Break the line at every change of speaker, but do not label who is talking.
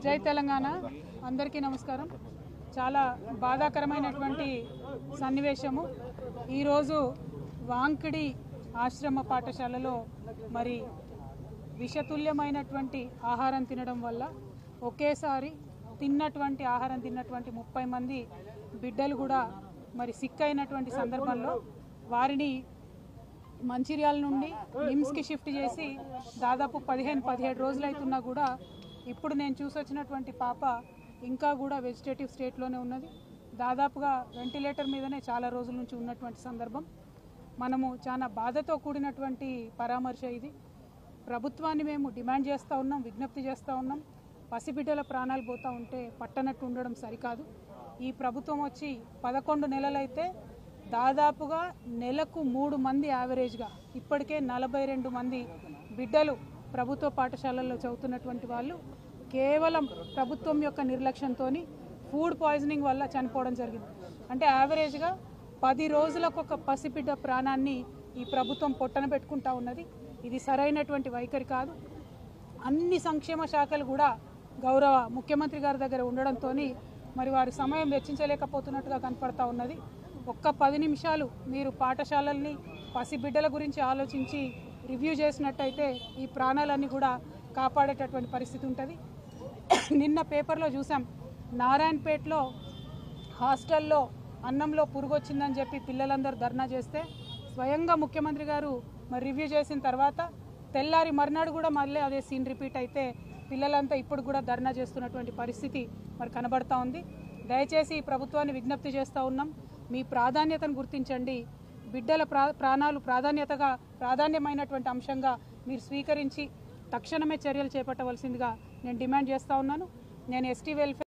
జై తెలంగాణ అందరికీ నమస్కారం। చాలా బాధాకరమైనటువంటి సన్నివేశము ఈ రోజు వాంకిడి ఆశ్రమ పాఠశాలలో మరి విషతుల్యమైనటువంటి ఆహారం తినడం వల్ల ఒకేసారి తిన్నటువంటి ఆహారం తిన్నటువంటి 30 మంది బిడ్డలు కూడా మరి సిక్ అయినటువంటి సందర్భంలో వారిని మంచిర్యాల నుండి నిమ్స్కి షిఫ్ట్ చేసి దాదాపు 15-17 రోజులు అవుతున్నా కూడా ఇప్పుడు నేను చూసొచ్చినటువంటి పాప ఇంకా కూడా వెజిటేటివ్ స్టేట్లోనే ఉన్నది। దాదాపుగా వెంటిలేటర్ మీదనే చాలా రోజుల నుంచి ఉన్నటువంటి సందర్భం। మనము చాలా బాధతో కూడినటువంటి పరామర్శ ఇది। ప్రభుత్వాన్ని మేము డిమాండ్ చేస్తూ ఉన్నాం, విజ్ఞప్తి చేస్తూ ఉన్నాం। పసిబిడ్డల ప్రాణాలు పోతూ ఉంటే పట్టనట్టు ఉండడం సరికాదు। ఈ ప్రభుత్వం వచ్చి 11 నెలలైతే దాదాపుగా నెలకు 3 మంది యావరేజ్గా ఇప్పటికే 42 మంది బిడ్డలు ప్రభుత్వ పాఠశాలల్లో చదువుతున్నటువంటి వాళ్ళు కేవలం ప్రభుత్వం యొక్క నిర్లక్ష్యంతో ఫుడ్ పాయిజనింగ్ వల్ల చనిపోవడం జరిగింది। అంటే యావరేజ్గా 10 రోజులకు ఒక పసిబిడ్డ ప్రాణాన్ని ఈ ప్రభుత్వం పొట్టన పెట్టుకుంటా ఉన్నది। ఇది సరైనటువంటి వైఖరి కాదు। అన్ని సంక్షేమ శాఖలు కూడా గౌరవ ముఖ్యమంత్రి గారి దగ్గర ఉండడంతో మరి వారి సమయం వెచ్చించలేకపోతున్నట్టుగా కనపడతా ఉన్నది। ఒక్క 10 నిమిషాలు మీరు పాఠశాలల్ని పసిబిడ్డల గురించి ఆలోచించి రివ్యూ చేసినట్టయితే ఈ ప్రాణాలన్నీ కూడా కాపాడేటటువంటి పరిస్థితి ఉంటుంది। నిన్న పేపర్లో చూసాం, నారాయణపేటలో హాస్టల్లో అన్నంలో పురుగొచ్చిందని చెప్పి పిల్లలందరూ ధర్నా చేస్తే స్వయంగా ముఖ్యమంత్రి గారు మరి రివ్యూ చేసిన తర్వాత తెల్లారి మర్నాడు కూడా మళ్ళీ అదే సీన్ రిపీట్ అయితే పిల్లలంతా ఇప్పుడు కూడా ధర్నా చేస్తున్నటువంటి పరిస్థితి మరి కనబడతా ఉంది। దయచేసి ఈ ప్రభుత్వాన్ని విజ్ఞప్తి చేస్తూ ఉన్నాం, మీ ప్రాధాన్యతను గుర్తించండి। బిడ్డల ప్రాణాలు ప్రాధాన్యమైనటువంటి అంశంగా మీరు స్వీకరించి తక్షణమే చర్యలు చేపట్టవలసిందిగా నేను డిమాండ్ చేస్తూ ఉన్నాను। నేను ఎస్టీ వెల్ఫేర్